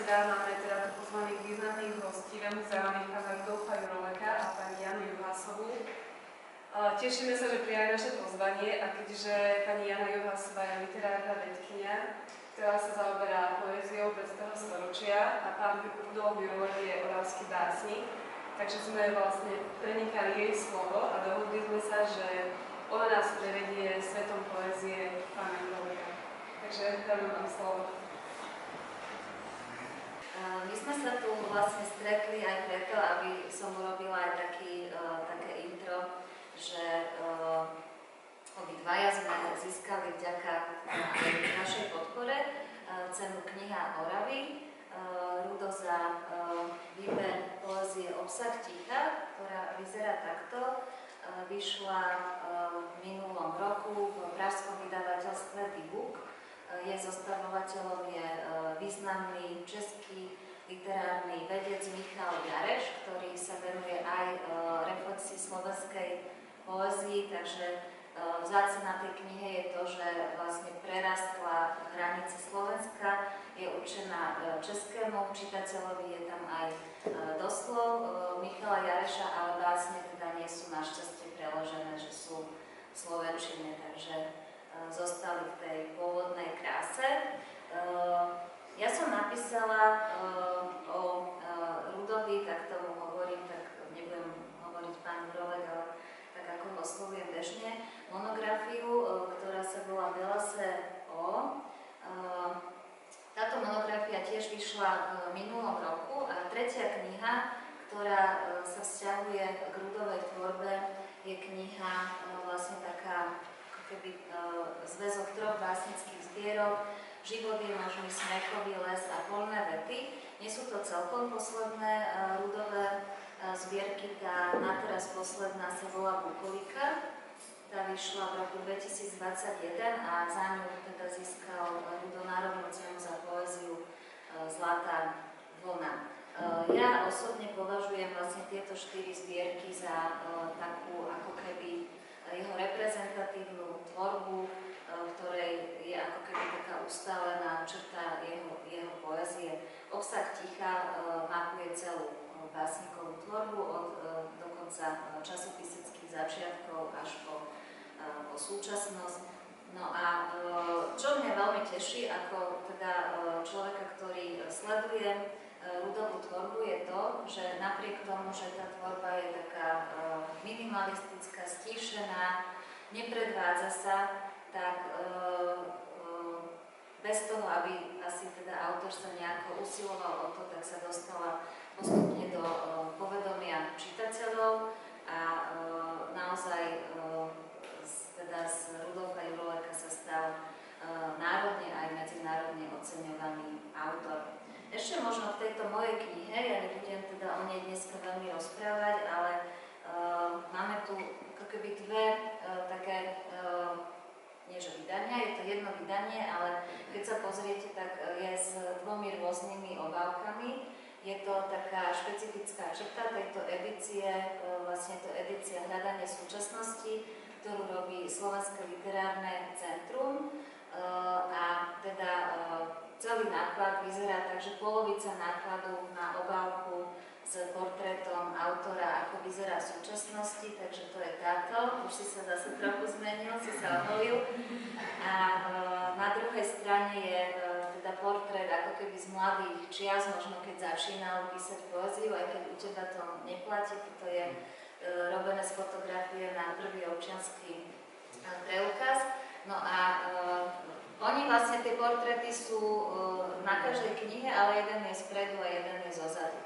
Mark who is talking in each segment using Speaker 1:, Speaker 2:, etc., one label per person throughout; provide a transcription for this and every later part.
Speaker 1: teda máme teda pozvaných významných hostí, veľmi zaujímavých pána Rudolfa Juroleka a pani Janu Juhásovú. Tešíme sa, že prijali naše pozvanie a keďže pani Jana Juhásová je literárna vedkyňa, ktorá sa zaoberá poéziou 20. storočia a pán Rudolf Jurolek je oravský básnik, takže sme vlastne prenikali jej slovo a dohodli sme sa, že ona nás prevedie svetom poézie pána Juroleka. Takže dáme vám slovo.
Speaker 2: My sme sa tu vlastne stretli aj preto, aby som urobila aj také intro, že obidvaja sme získali vďaka našej podpore cenu Kniha Oravy. Rudo za výber poézie Obsah ticha, ktorá vyzerá takto. Vyšla v minulom roku v pražskom vydavateľstve Dibuk. Jej zostavovateľom je významný český literárny vedec Michal Jareš, ktorý sa venuje aj reflexii slovenskej poézii, takže vzácna tej knihe je to, že vlastne prerastla hranice Slovenska, je určená českému čitateľovi, je tam aj doslov Michala Jareša, ale vlastne teda nie sú našťastie preložené, že sú v slovenčine, takže zostali v tej pôvodnej kráse. Ja som napísala o Rudovi, tak tomu hovorím, tak nebudem hovoriť pán Jurolek, ale tak ako ho oslovujem bežne, monografiu, ktorá sa volá Belase O. Táto monografia tiež vyšla v minulom roku a tretia kniha, ktorá sa vzťahuje k Rudovej tvorbe, je kniha vlastne taká keby zväzok troch básnických zbierok, Život je možný, Smrekový les a Polné vety. Nie sú to celkom posledné Rudové zbierky, tá nateraz posledná sa volá Bukovika. Tá vyšla v roku 2021 a za ňu teda získal Rudo národnú cenu za poéziu Zlatá vlna. Ja osobne považujem vlastne tieto 4 zbierky za takú ako keby jeho reprezentatívnu tvorbu, v ktorej je ako keby taká ustálená črta jeho poézie. Obsah ticha mapuje celú básnikovú tvorbu od dokonca časopiseckých začiatkov až po súčasnosť. No a čo mňa veľmi teší ako teda človeka, ktorý sleduje Rudovú tvorbu, je to, že napriek tomu, že tá tvorba je taká minimalistická, stíšená, nepredvádza sa, tak bez toho, aby asi teda autor sa nejako usiloval o to, tak sa dostala postupne do povedomia čitateľov a naozaj teda z Rudolfa Juroleka sa stal národne aj medzinárodne oceňovaný autor. Ešte možno v tejto mojej knihe, ja nebudem teda o nej dneska veľmi rozprávať, ale máme tu ako keby dve také, nie že vydania, je to jedno vydanie, ale keď sa pozriete, tak je s dvomi rôznymi obálkami. Je to taká špecifická črta tejto edície, vlastne to edícia Hľadanie súčasnosti, ktorú robí Slovenské literárne centrum a teda celý náklad vyzerá tak, že polovica nákladu na obálku s portrétom autora, ako vyzerá v súčasnosti, takže to je táto. Už si sa zase trochu zmenil, si sa oholil. A na druhej strane je teda portrét ako keby z mladých čias, možno keď začínal písať poéziu, aj keď u teba to neplatí, toto je robené z fotografie na prvý občiansky preukaz. No a oni vlastne tie portréty sú na každej knihe, ale jeden je spredu a jeden je zozadu.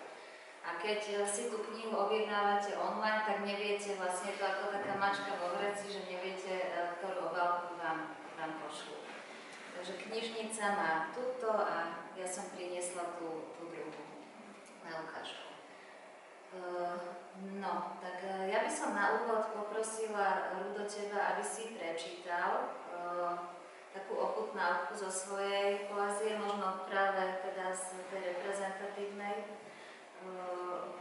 Speaker 2: A keď si tú knihu objednávate online, tak neviete, vlastne to ako taká mačka vo vreci, že neviete, ktorú obálku vám pošlú. Takže knižnica má túto a ja som priniesla tú druhú na ukážku. No, tak ja by som na úvod poprosila Rudo teba, aby si prečítal takú ochutnávku zo svojej poézie, možno práve teda z tej reprezentatívnej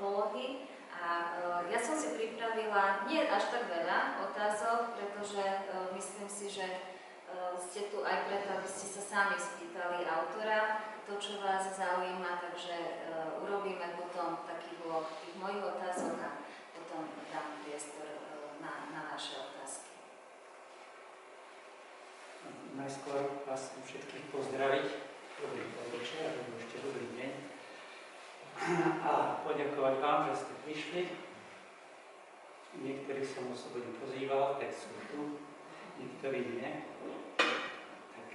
Speaker 2: polohy. A ja som si pripravila nie až tak veľa otázok, pretože myslím si, že ste tu aj preto, aby ste sa sami spýtali autora to, čo vás zaujíma, takže takže urobíme potom taký blok tých mojich otázok a potom dám priestor na vaše otázky.
Speaker 3: Najskôr vás všetkých pozdraviť. Dobrý večer, alebo ešte dobrý deň. A poďakovať vám, že ste prišli. Niektorí som osobne pozýval, tak sú tu, niektorí nie. Tak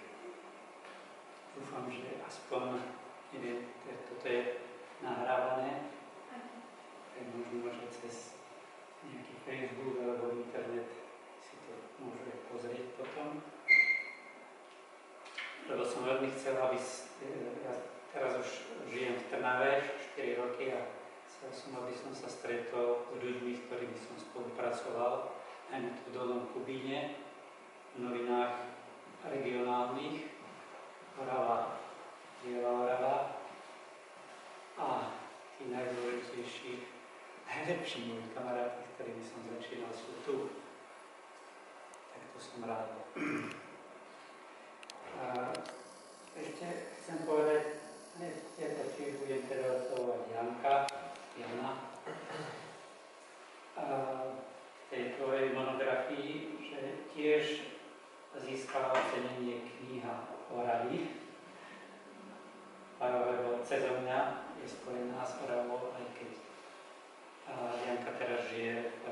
Speaker 3: dúfam, že aspoň, neviem, toto je nahrávané, tak možno, že cez nejaký Facebook alebo internet si to môžu pozrieť potom. Lebo som veľmi chcel, aby ja teraz už žijem v Trnave 4 roky a chcel som, aby som sa stretol s ľuďmi, s ktorými som spolupracoval, najmä tu v Dolnom Kubíne, v novinách regionálnych, Orava, Biela Orava a tí najdôležitejší, najlepší moji kamaráti, s ktorými som začínal, sú tu. Tak to som rád. A ešte chcem povedať, ja to tiež budem teda oslovovať Jana, v tej tvojej monografii, že tiež získala ocenenie kniha Oravy, lebo cezo mňa je spojená s Oravou, aj keď Janka teraz žije v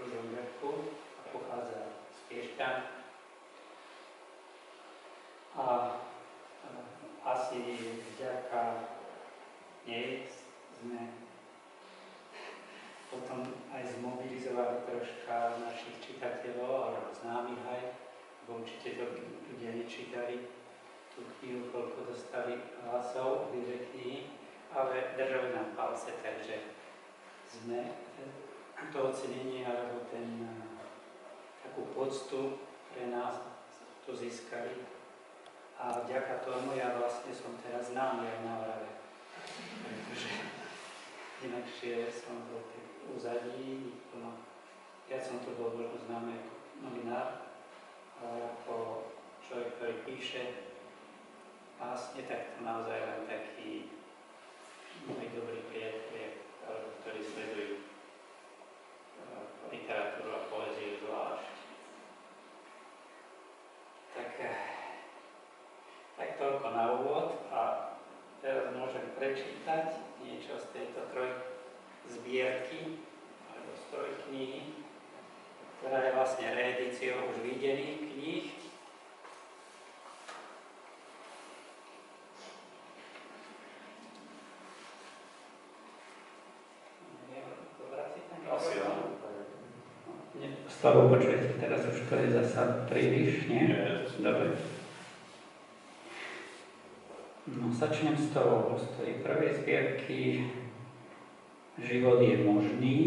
Speaker 3: Ružomberku a pochádza z Piešťan. A asi vďaka nej sme potom aj zmobilizovali troška našich čitateľov, alebo známych aj, bo určite to ľudia nečítali tú knihu, koľko dostali hlasov, obidve knihy, ale držali nám palce, takže sme to ocenenie alebo takú poctu pre nás tu získali. A vďaka tomu ja vlastne som teraz známy aj na Orave. Pretože inakšie som bol tak uzadí, ja som tu bol možno známy ako novinár, ale ako človek, ktorý píše vlastne, tak to naozaj len takí moji dobrí priatelia, ktorí sledujú literatúru a poéziu zvlášť. Tak toľko na úvod a teraz môžem prečítať niečo z tejto zbierky alebo z trojknihy, ktorá je vlastne reedíciou už videných kníh. Slavo, počujete, teraz už to je zasa príliš, nie? Dobre. No, začnem z tej prvej zbierky Život je možný.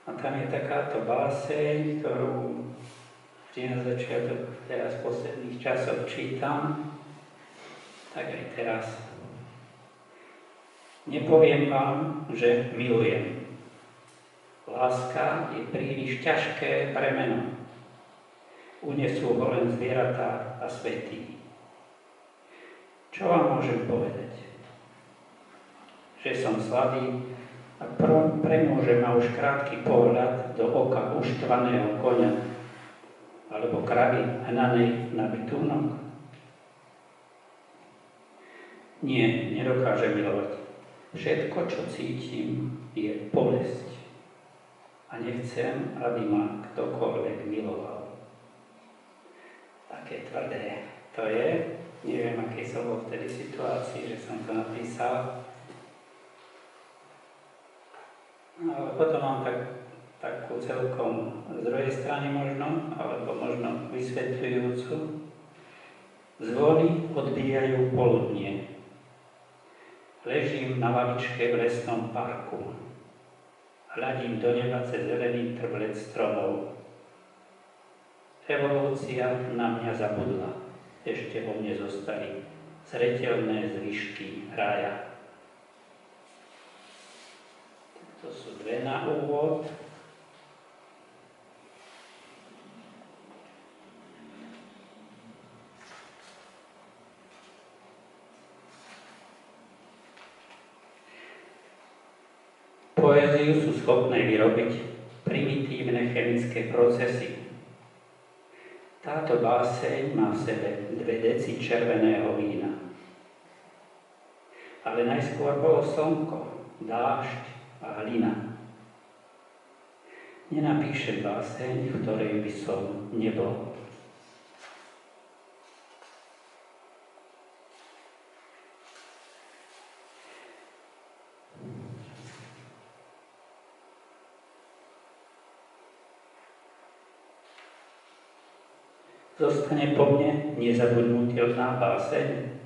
Speaker 3: A tam je takáto báseň, ktorú vždy na začiatok teraz v posledných časoch čítam, tak aj teraz. Nepoviem vám, že milujem. Láska je príliš ťažké bremeno. Unesú ho len zvieratá a svätí. Čo vám môžem povedať? Že som slabý a premôže ma už krátky pohľad do oka uštvaného koňa alebo kravy hnanej na bytúnok? Nie, nedokáže milovať. Všetko, čo cítim, je bolesť. A nechcem, aby ma ktokoľvek miloval. Také tvrdé to je. Neviem, aký som bol vtedy situácii, že som to napísal. No, ale potom mám takú celkom z druhej strany možno, alebo možno vysvetľujúcu. Zvony odbijajú poludnie. Ležím na lavičke v lesnom parku. Hľadím do neba cez zelený trblec stromov. Evolúcia na mňa zabudla. Ešte vo mne zostali zreteľné zvyšky rája. To sú dve na úvod. Poéziu sú schopné vyrobiť primitívne chemické procesy. Táto báseň má v sebe 2 deci červeného vína. Ale najskôr bolo slnko, dážď a hlina. Nenapíšem báseň, v ktorej by som nebol. Zostane po mne nezabudnutelná báseň.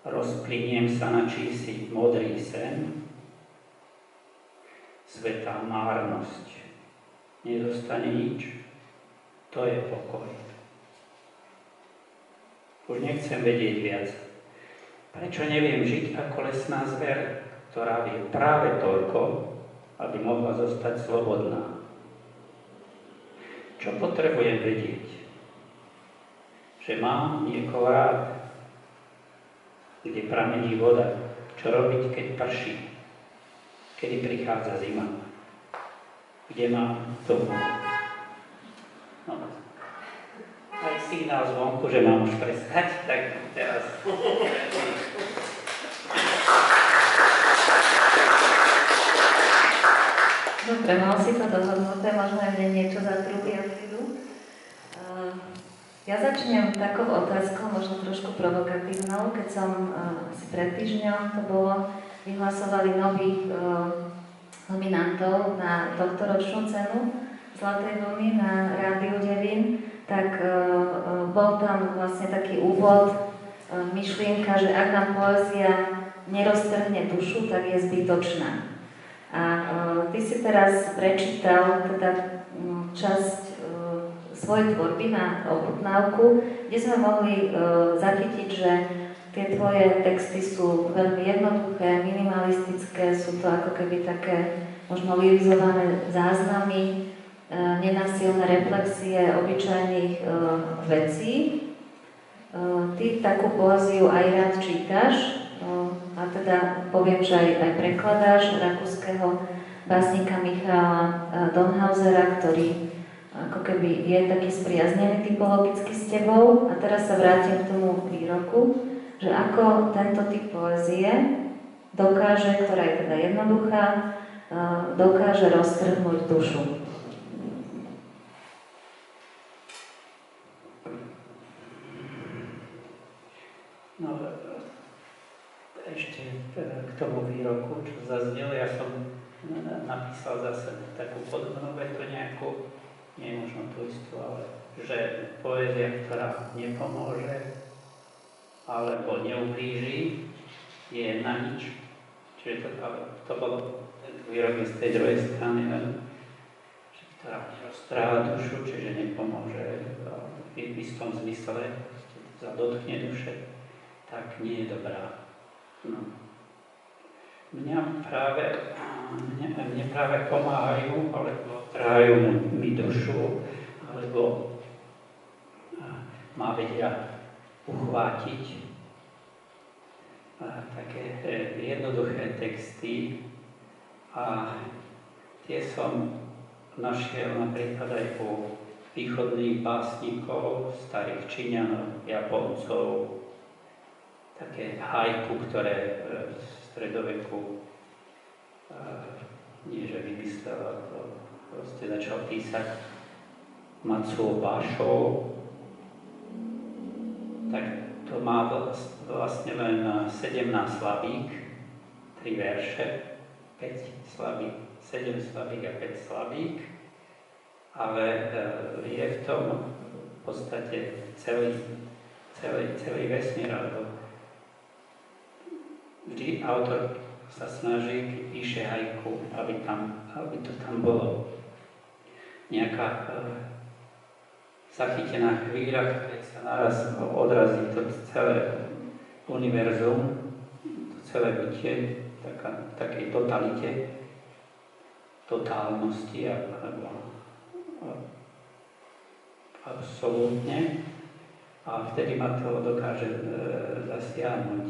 Speaker 3: Rozplyniem sa na čísi modrý sen. Svetá márnosť. Nezostane nič. To je pokoj. Už nechcem vedieť viac. Prečo neviem žiť ako lesná zver, ktorá vie práve toľko, aby mohla zostať slobodná? Čo potrebujem vedieť? Že mám niekoho rád, kde pramení voda, čo robiť, keď prší, kedy prichádza zima, kde mám domov. No, aj signál zvonku, že mám už prestať, tak teraz...
Speaker 2: Dobre, mal si to dohodnuté, možno aj mne niečo zatrubí od chvíľu. Ja začnem takou otázkou, možno trošku provokatívnou. Keď som asi pred týždňom to bolo, vyhlasovali nových nominantov na tohtoročnú cenu Zlatej vlny na Rádiu Devín, tak bol tam vlastne taký úvod, myšlienka, že ak nám poézia neroztrhne dušu, tak je zbytočná. A ty si teraz prečítal teda časť svojej tvorby na ochutnávku, kde sme mohli zachytiť, že tie tvoje texty sú veľmi jednoduché, minimalistické, sú to ako keby také možno lyrizované záznamy, nenásilné reflexie obyčajných vecí. Ty takú poéziu aj rád čítaš, a teda poviem, že aj prekladáš rakúskeho básnika Michala Donhausera, ktorý ako keby je taký spriaznený typologicky s tebou. A teraz sa vrátim k tomu výroku, že ako tento typ poézie dokáže, ktorá je teda jednoduchá, dokáže roztrhnúť dušu.
Speaker 3: No, ešte k tomu výroku, čo zaznel, ja som napísal zase takú podobnú vetu nejakú, nie možno tú istú, ale že poézia, ktorá nepomôže alebo neublíži, je na nič. Čiže to bolo výrok z tej druhej strany, že ktorá roztráva dušu, čiže nepomôže v istom zmysle, sa dotkne duše, tak nie je dobrá. No. Mne práve pomáhajú, alebo trhajú mi dušu, alebo ma vedia uchvátiť také jednoduché texty. A tie som našiel napríklad aj u východných básnikov, starých Číňanov, Japoncov, také haiku, ktoré v stredoveku nie že vymyslel, to proste začal písať Matsuo Bashō, tak to má vlastne len 17 slabík, 3 verše, 5 slabík, 7 slabík a 5 slabík, ale je v tom v podstate celý vesmír, alebo vždy autor sa snaží, keď píše haiku, aby to tam bolo nejaká zachytená chvíľa, keď sa naraz odrazí to celé univerzum, to celé bytie, v takej totalite, totálnosti alebo absolútne, a vtedy ma to dokáže zasiahnuť.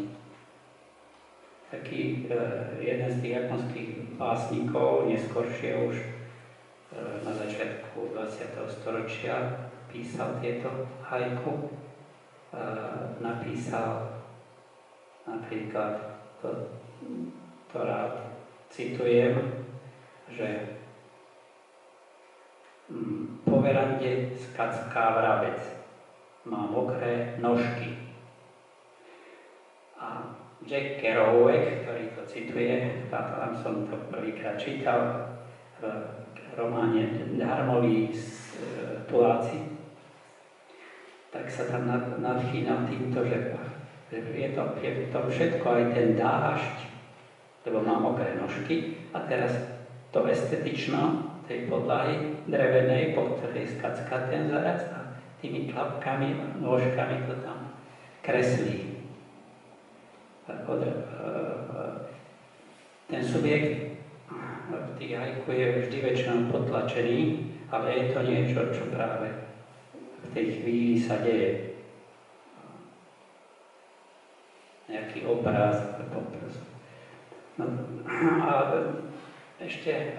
Speaker 3: taký jeden z tých japonských básnikov, neskôršie už na začiatku 20. storočia písal tieto haiku. Napísal napríklad, to rád citujem, že po verande skacká vrabec, má mokré nožky. A Jack Kerouac, ktorý to cituje, tam som to prvýkrát čítal v románe Darmoví tuláci, tak sa tam nadchýnal týmto, že je to všetko, aj ten dážď, lebo má mokré nožky, a teraz to estetično tej podlahy drevenej, po ktorej skacká ten zarac, a tými klapkami, nôžkami to tam kreslí. Ten subjekt v tých haiku je vždy väčšinou potlačený, ale je to niečo, čo práve v tej chvíli sa deje. Nejaký obráz. No, a ešte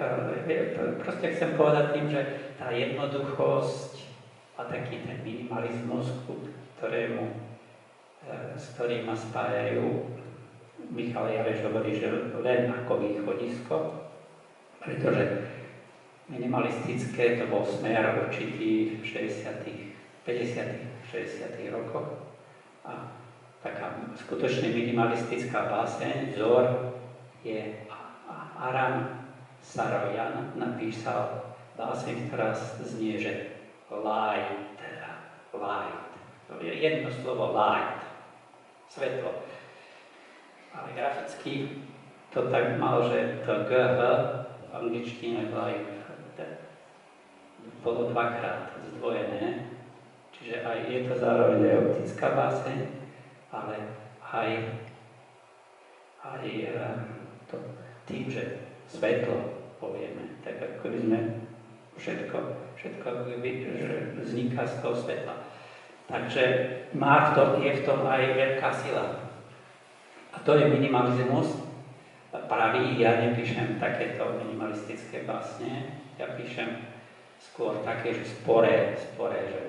Speaker 3: proste chcem povedať tým, že tá jednoduchosť a taký ten minimalizmus, s ktorým ma spájajú, Michal Jareš hovorí, že len ako východisko, pretože minimalistické to bol smer určitý v 50. 60. rokoch, a taká skutočne minimalistická báseň, vzor je Aram Saroyan, napísal báseň, ktorá znie, že light. To je jedno slovo light, svetlo. Ale graficky to tak malo, že to GH v angličtine bolo dvakrát zdvojené, čiže aj je to zároveň optická báseň, ale aj to tým, že svetlo povieme, tak ako by sme všetko že vzniká z toho svetla. Takže je v tom aj veľká sila. A to je minimalizmus pravý. Ja nepíšem takéto minimalistické básne, ja píšem skôr také, že sporé, že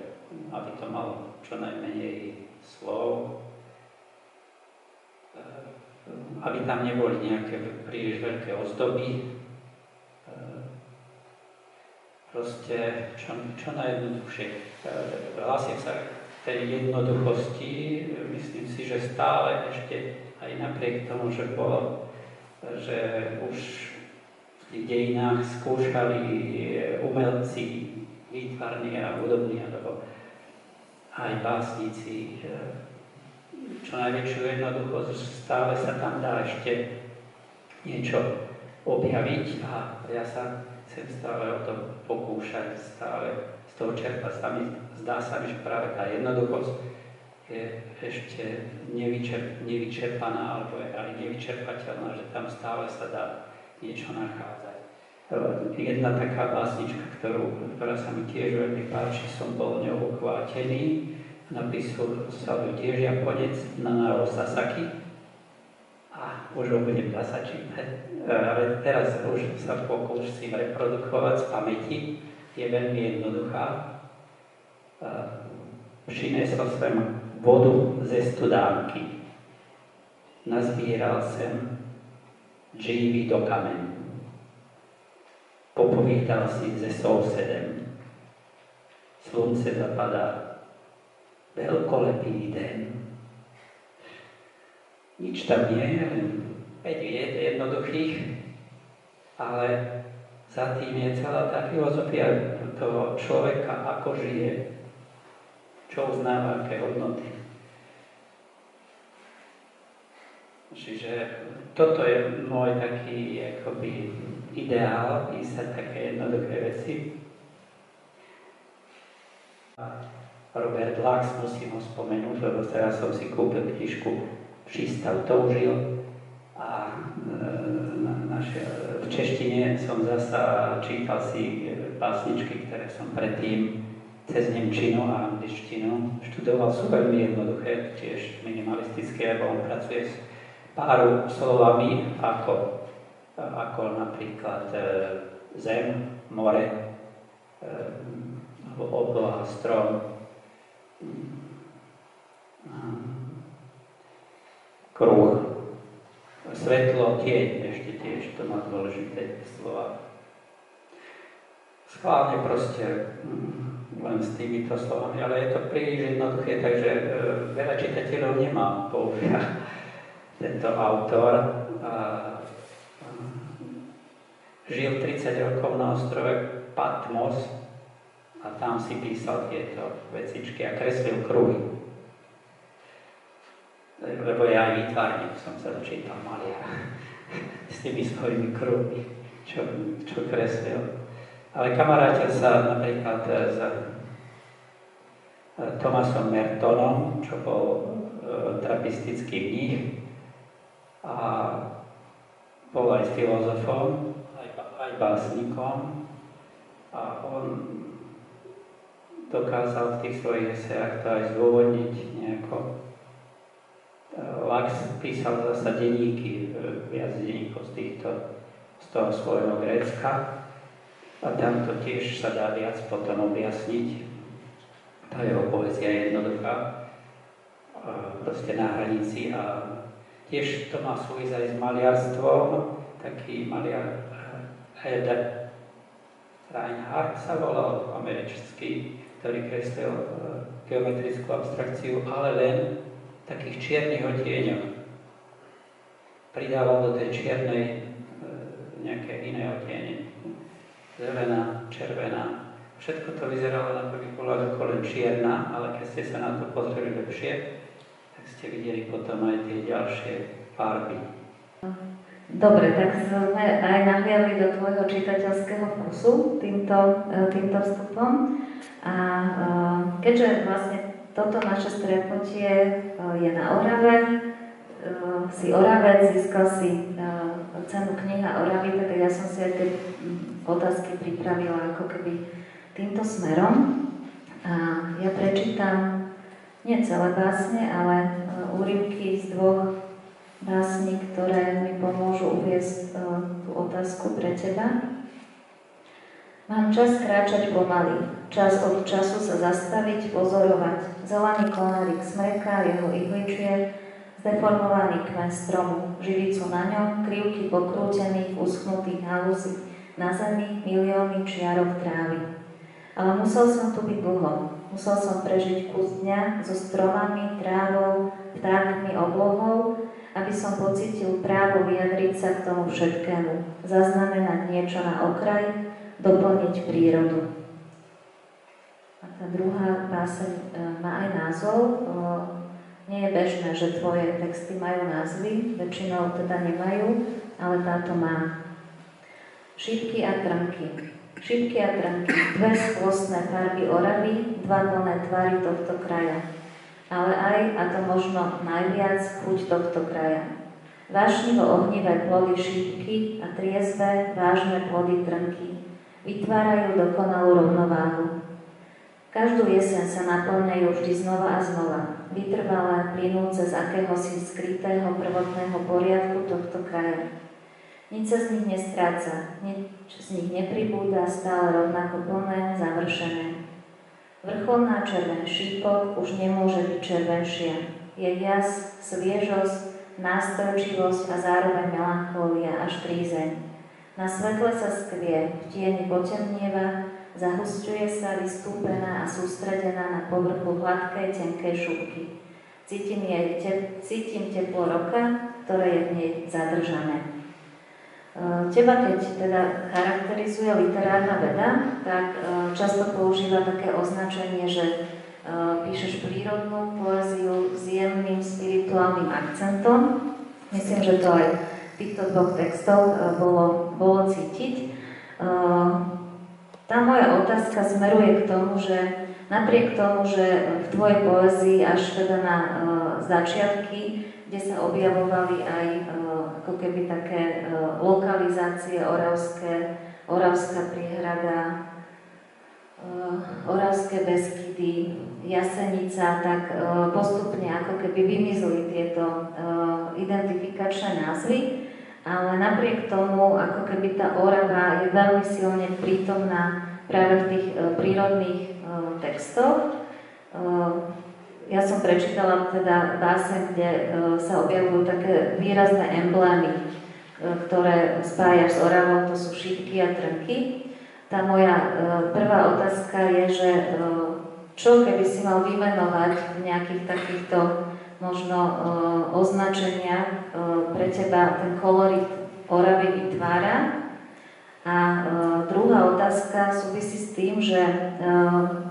Speaker 3: aby to malo čo najmenej slov, aby tam neboli nejaké príliš veľké ozdoby. Proste čo najjednoduchšie. Hlasím sa k tej jednoduchosti, myslím si, že stále ešte aj napriek tomu, že už v tých dejinách skúšali umelci výtvarní a hudobní, alebo aj básnici čo najväčšiu jednoduchosť, stále sa tam dá ešte niečo objaviť, a ja sa chcem stále o to pokúšať, stále z toho čerpať. Zdá sa mi, že práve tá jednoduchosť je ešte nevyčerpaná, alebo aj nevyčerpateľná, že tam stále sa dá niečo nachádzať. Jedna taká básnička, ktorá sa mi tiež veľmi páči, som bol ňou uchvátený, napísal sa tiež Japonec Nanao Sasaki, a už ho budem zasa čítať, ale teraz už sa pokúsim reprodukovať z pamäti, je veľmi jednoduchá. Přinesol som vodu ze studánky. Nazbíral jsem džívy do kamen. Popovídal si se sousedem. Slunce zapadá. Veľkolepý den. Nič tam nie je, len 5 vied jednoduchých, ale za tým je celá tá filozofia toho človeka, ako žije, čo uznáva, aké hodnoty. Čiže toto je môj taký akoby ideál, písať také jednoduché veci. Robert Lax, musím ho spomenúť, lebo teraz som si kúpil knižku Přístav toužil, a v češtine som zasa čítal si básničky, ktoré som predtým cez nemčinu a angličtinu študoval. Sú veľmi jednoduché, tiež minimalistické, lebo on pracuje s pár slovami, ako napríklad zem, more, alebo obloha, strom, kruh, svetlo, tieň, ešte tiež, to má dôležité slova. Schválne proste len s týmito slovami, ale je to príliš jednoduché, takže veľa čitateľov nemá, bohužiaľ, tento autor. Žil 30 rokov na ostrove Patmos a tam si písal tieto vecičky a kreslil kruhy. Lebo ja aj výtvarník som sa dočítal maliara s tými svojimi kruhmi, čo kreslil. Ale kamarátil sa napríklad s Thomasom Mertonom, čo bol trapistický mních a bol aj filozofom, aj básnikom a on dokázal v tých svojich esejách to aj zdôvodniť nejako. Lax písal zasa denníky, viac denníkov z toho svojho Grécka a tam to tiež sa dá viac potom objasniť. Tá jeho poézia je jednoduchá, proste na hranici a tiež to má súvisť aj s maliarstvom. Taký maliar Ed Reinhardt sa volal, americký, ktorý kreslil geometrickú abstrakciu, ale len takých čiernych odtieňoch. Pridával do tej čiernej nejaké iné odtiene. Zelená, červená. Všetko to vyzeralo na prvý pohľad ako len čierna, ale keď ste sa na to pozreli lepšie, tak ste videli potom aj tie ďalšie farby.
Speaker 2: Dobre, tak sme aj nahliadli do tvojho čitateľského vkusu týmto vstupom. A keďže vlastne toto naše stretnutie je na Orave, si Oravec, získal si cenu Kniha Oravy, tak ja som si aj tie otázky pripravila ako keby týmto smerom. A ja prečítam nie celé básne, ale úryvky z dvoch básni, ktoré mi pomôžu uviesť tú otázku pre teba. Mám čas kráčať pomaly, čas od času sa zastaviť, pozorovať. Zelený konárik smreká, jeho ihličie, zdeformovaný kmeň stromu, živicu na ňom, krivky pokrútených, uschnutých halúzí, na zemi milióny čiarok trávy. Ale musel som tu byť dlho, musel som prežiť kus dňa so stromami, trávou, vtákmi, oblohou, aby som pocítil právo vyjadriť sa k tomu všetkému, zaznamenať niečo na okraj, doplniť prírodu. A tá druhá báseň má aj názov. Nie je bežné, že tvoje texty majú názvy, väčšinou teda nemajú, ale táto má. Šípky a trnky. Šípky a trnky, dve skvostné farby Oravy, dva plné tvary tohto kraja. Ale aj, a to možno najviac, chuť tohto kraja. Vášnivo ohnivé plody šípky a triezve, vážne plody trnky vytvárajú dokonalú rovnováhu. Každú jeseň sa naplňajú vždy znova a znova, vytrvalé, plynúce z akéhosi skrytého prvotného poriadku tohto kraja. Nič sa z nich nestráca, nič z nich nepribúda, stále rovnako plné, završené. Vrcholná červen šípok už nemôže byť červenšia. Je jas, sviežosť, nástojčivosť a zároveň melancholía až prízeň. Na svetle sa skvie, v tieni potemnieva, zahusťuje sa vystúpená a sústredená na povrchu hladkej, tenkej šupky. Cítim teplo roka, ktoré je v nej zadržané. Teba, keď teda charakterizuje literárna veda, tak často používa také označenie, že píšeš prírodnú poéziu s jemným spirituálnym akcentom. Myslím, že to aj v týchto dvoch textoch bolo cítiť. Tá moja otázka smeruje k tomu, že napriek tomu, že v tvojej poézii až teda na začiatky, kde sa objavovali aj ako keby také lokalizácie oravská priehrada, Oravské Beskydy, Jasenica, tak postupne ako keby vymizli tieto identifikačné názvy, ale napriek tomu, ako keby tá Orava je veľmi silne prítomná práve v tých prírodných textoch. Ja som prečítala teda báseň, kde sa objavujú také výrazné emblémy, ktoré spájaš s Oravou, to sú šípky a trnky. Tá moja prvá otázka je, že čo keby si mal vymenovať v nejakých takýchto možno označenia pre teba ten kolorit Oravy vytvára. A druhá otázka súvisí s tým, že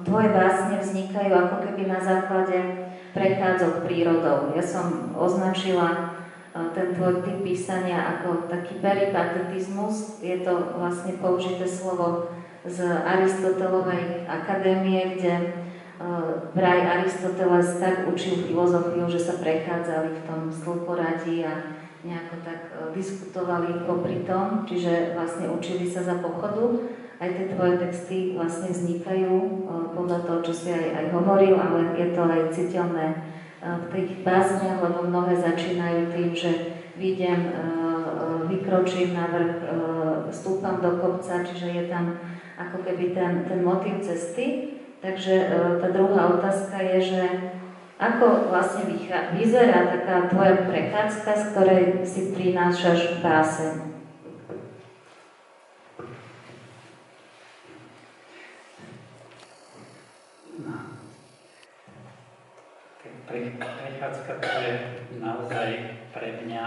Speaker 2: tvoje básne vznikajú ako keby na základe prechádzok prírodou. Ja som označila ten tvoj typ písania ako taký peripatetizmus. Je to vlastne použité slovo z Aristotelovej akadémie, kde vraj Aristoteles tak učil filozofiu, že sa prechádzali v tom stĺporadí a nejako tak diskutovali popri tom, čiže vlastne učili sa za pochodu. Aj tie tvoje texty vlastne vznikajú podľa toho, čo si aj hovoril, ale je to aj citeľné v tých básniach, lebo mnohé začínajú tým, že vykročím na vrch, stúpam do kopca, čiže je tam ako keby ten motív cesty. Takže tá druhá otázka je, že ako vlastne vyzerá taká tvoja prechádzka, z ktorej si prinášaš báseň?
Speaker 3: Prechádzka to je naozaj pre mňa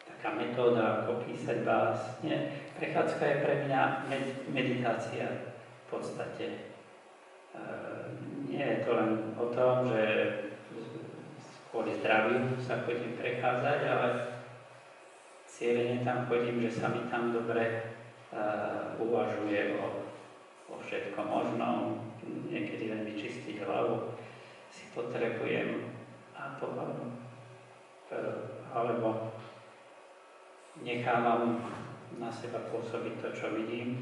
Speaker 3: taká metóda, ako písať básne. Prechádzka je pre mňa meditácia v podstate. Nie je to len o tom, že kvôli zdraviu sa chodím prechádzať, ale cieľene tam chodím, že sa mi tam dobre uvažuje o všetkom možnom. Niekedy len vyčistiť hlavu si potrebujem alebo nechávam na seba pôsobiť to, čo vidím,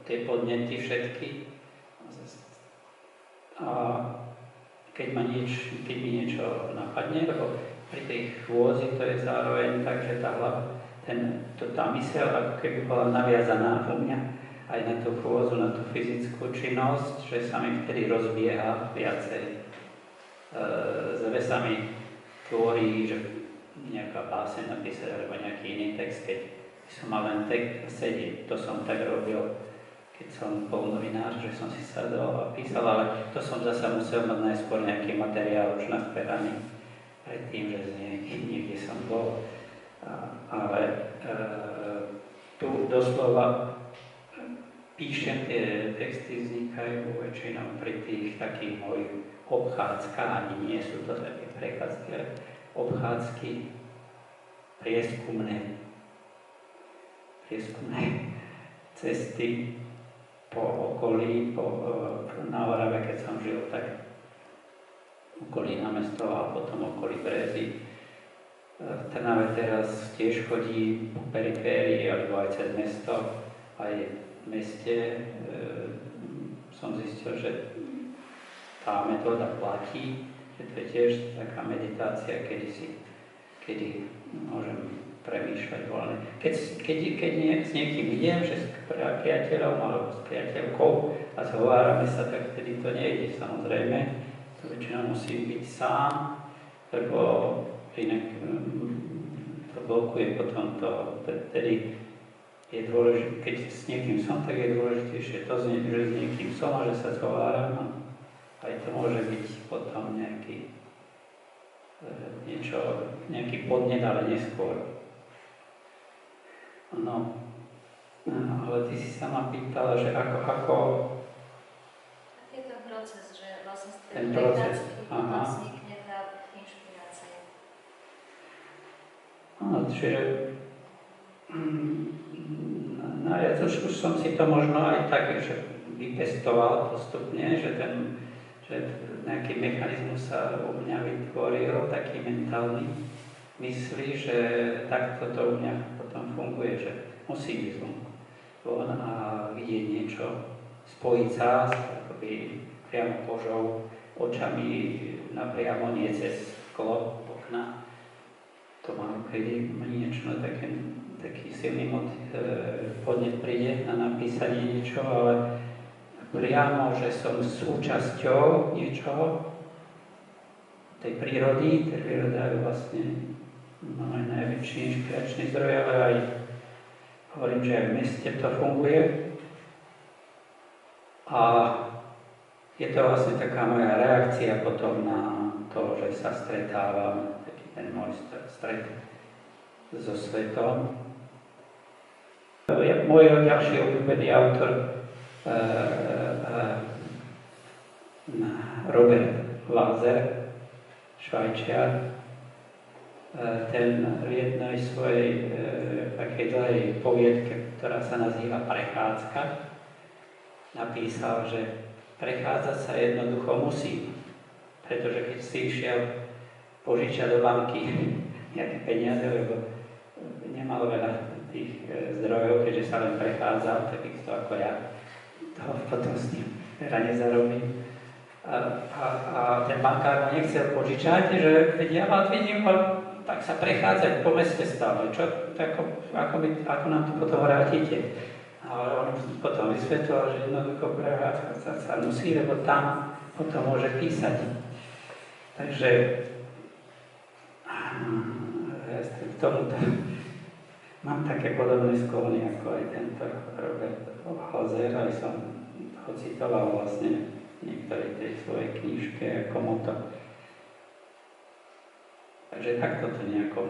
Speaker 3: tie podnety všetky. A keď mi niečo napadne, lebo pri tej chôzi to je zároveň tak, že tá hlava, tá myseľ ako keby bola naviazaná u mňa aj na tú chôzu, na tú fyzickú činnosť, že sa mi vtedy rozbieha viacej. Zve sa mi tvorí, že nejaká báseň napísať alebo nejaký iný text, keď som mal len sedieť. To som tak robil, keď som bol novinár, že som si sadol a písal, ale to som zasa musel mať najskôr nejaký materiál už nasperaný predtým, že niekde som bol. Ale tu doslova píšem, tie texty vznikajú väčšinou pri tých takých mojich obchádzkach, ani nie sú to také prechádzky, ale obchádzky prieskumné cesty po okolí, na Orave, keď som žil, tak okolí námestova a potom okolí Brezy. V Trnave teraz tiež chodí po periférii alebo aj cez mesto, aj v meste som zistil, že tá metóda platí, že to je tiež taká meditácia, kedy môžem premýšľať voľne. Keď s niekým idem, že s priateľom alebo s priateľkou a zhovárame sa, tak vtedy to nejde. Samozrejme, to väčšinou musí byť sám, lebo inak to blokuje potom to. Vtedy je dôležité, keď s niekým som, tak je dôležitejšie to, že s niekým som a že sa zhováram a aj to môže byť potom nejaký podnet, ale neskôr. No, ale ty si sa ma pýtala, že ako...
Speaker 2: Je ten proces, že vlastne z
Speaker 3: tej
Speaker 2: prechádzky potom vznikne tá inšpirácia.
Speaker 3: Áno, čiže ja už som si to možno aj tak, že vypestoval postupne, že nejaký mechanizmus sa u mňa vytvoril, taký mentálny mysli, že takto to u mňa potom funguje, že musí byť zvonku. von a vidieť niečo, spojiť sa akoby priamo kožou, očami napriamo, nie cez sklo, okna. To mám, kedy niečo taký silný podnet príde na napísanie niečo, ale priamo, že som súčasťou niečoho, tej prírody. Tá príroda je vlastne aj najväčší inšpiračný zdroj, ale aj hovorím, že aj v meste to funguje. A je to vlastne taká moja reakcia potom na to, že sa stretávam, taký ten môj stret so svetom. Môj ďalší obľúbený autor, Robert Walser, Švajčiar, ten v jednej svojej takej dlhej poviedke, ktorá sa nazýva Prechádzka, napísal, že prechádzať sa jednoducho musí, pretože keď si išiel požičať do banky nejaké peniaze, lebo nemal veľa tých zdrojov, keďže sa len prechádzal, takisto ako ja, toho potom s ním veľa nezarobím. A ten bankár mu nechcel požičať, že veď ja vás vidím, tak sa prechádzať po meste stále. Ako nám to potom vrátite? Ale on potom vysvetloval, že jednoducho prechádzať sa musí, lebo tam potom môže písať. Takže ja k tomuto mám také podobné sklony ako aj tento Robert Walser, aj som ho citoval vlastne v niektorej tej svojej knižke ako moto. Takže takto to nejako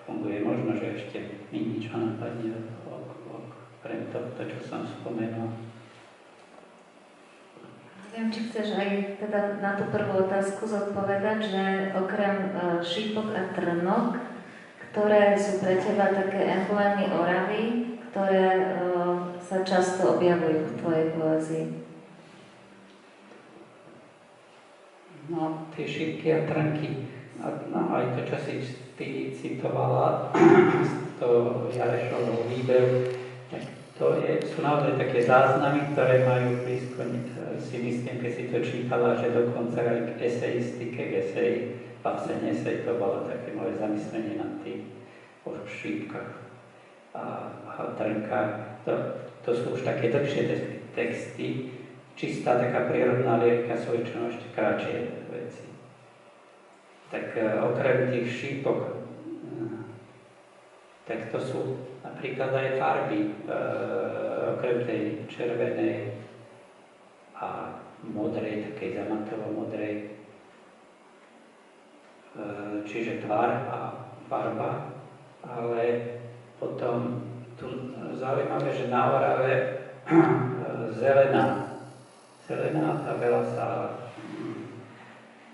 Speaker 3: funguje. Možno, že ešte mi niečo napadne pre to, čo som spomenul.
Speaker 2: Neviem, či chceš aj teda na tú prvú otázku zodpovedať, že okrem šípok a trnok, ktoré sú pre teba také emblémy Oravy, ktoré sa často objavujú v tvojej poézii.
Speaker 3: No, tie šípky a trnky, aj to, čo si ty citovala z toho Jarešovho výberu, tak to sú naozaj také záznamy, ktoré majú blízko, si myslím, keď si to čítala, že dokonca aj k esejistike, k eseji, vlastne esej, to bolo také moje zamyslenie nad tým o šípkach a trnkách. To sú už také dlhšie texty, čistá taká prírodná lyrika sú väčšinou ešte kratšie veci. Tak okrem tých šípok, tak to sú napríklad aj farby, okrem tej červenej a modrej, takej zamatovo-modrej, čiže tvar a farba, ale potom tu zaujímavé, že na Orave zelená, tá veľa sa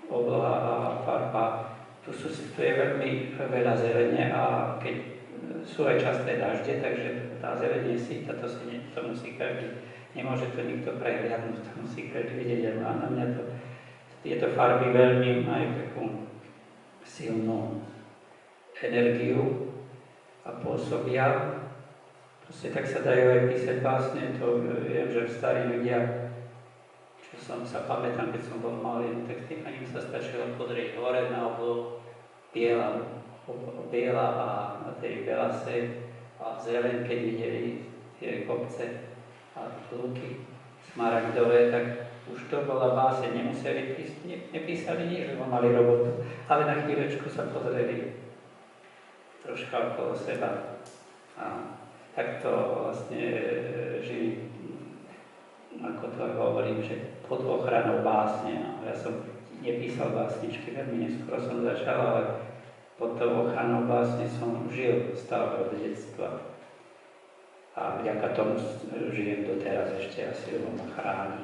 Speaker 3: obloha a farba, tu je veľmi veľa zelene a keď sú aj časté dažde, takže tá zelenie síta, to musí každý, nemôže to nikto prehliadnúť, to musí každý vidieť. A na mňa tieto farby veľmi majú takú silnú energiu a pôsobia. Proste tak sa dajú aj písať básne, to viem, že starí ľudia, čo som sa pamätám, keď som bol malý, tak tým sa stačilo podrieť hore na oblohu, biela a na tej belase a zeleň, keď videli tie kopce a luky smaragdové, tak už to bola báseň, nemuseli nepísali nič, lebo mali robotu, ale na chvíľečku sa pozreli troška okolo seba. A takto vlastne žili, ako to hovorím, že pod ochranou básne. No, ja som nepísal básničky, veľmi neskoro som začal, ale pod tou ochranou básne som žil stále od detstva. A vďaka tomu žijem doteraz ešte asi, lebo ma chráni.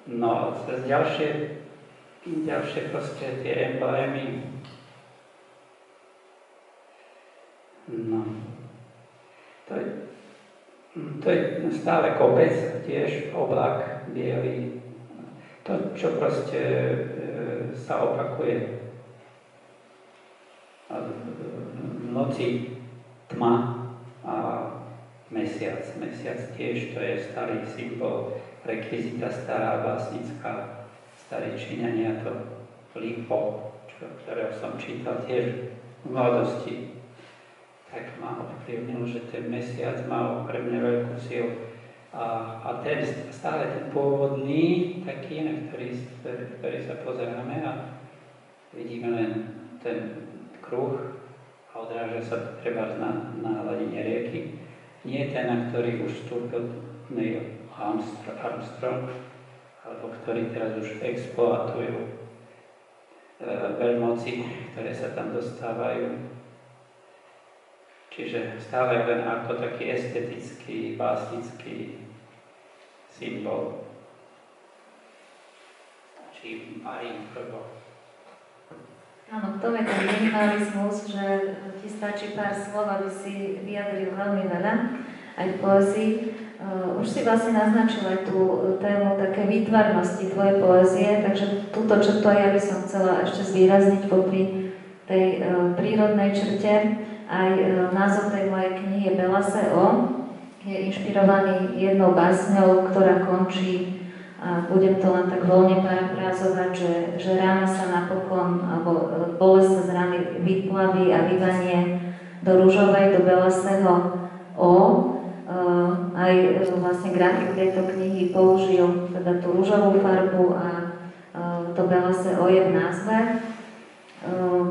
Speaker 3: No, ďalšie proste tie emblémy. No, to je stále kopec, tiež oblak biely. To, čo proste sa opakuje. V noci tma a mesiac. Mesiac tiež to je starý symbol, rekvizita stará, básnická, starí Číňania to lípo, ktorého som čítal tiež v mladosti, tak ma ovplyvnil, že ten mesiac mal pre mňa veľkú silu. A ten, stále ten pôvodný, taký, na ktorý sa pozeráme a vidíme len ten kruh a odráža sa to treba na hladine rieky. Nie ten, na ktorý už vstúpil Neil Armstrong, alebo ktorý teraz už exploatujú veľmoci, ktoré sa tam dostávajú. Čiže stále len ako taký estetický, básnický symbol. Či Marín prvo.
Speaker 2: Áno, to je ten minimalizmus, že ti stačí pár slov, aby si vyjadril veľmi veľa, aj v poézii. Už si vlastne naznačil aj tú tému také výtvarnosti tvojej poézie, takže túto črtu aj ja by som chcela ešte zvýrazniť popri tej prírodnej črte. Aj názov tej mojej knihy Belase O je inšpirovaný jednou básňou, ktorá končí, a budem to len tak voľne parafrázovať, že rána sa napokon, alebo bolesť sa z rány vyplaví a vyvanie do ružovej, do belasého O. Aj vlastne grafik tejto knihy použil teda tú ružovú farbu a to belase O je v názve.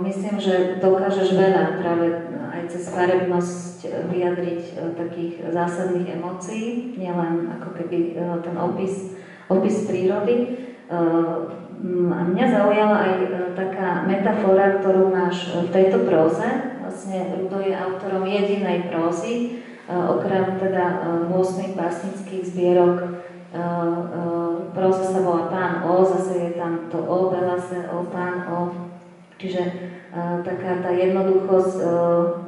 Speaker 2: Myslím, že dokážeš veľa práve aj cez farebnosť vyjadriť takých zásadných emócií, nielen ako keby ten opis prírody. A mňa zaujala aj taká metafora, ktorú máš v tejto próze. Vlastne Rudo je autorom jedinej prózy, okrem teda 8 básnických zbierok. Próza sa volá Pán O, zase je tam to O, Belase O, Pán O. Čiže taká tá jednoduchosť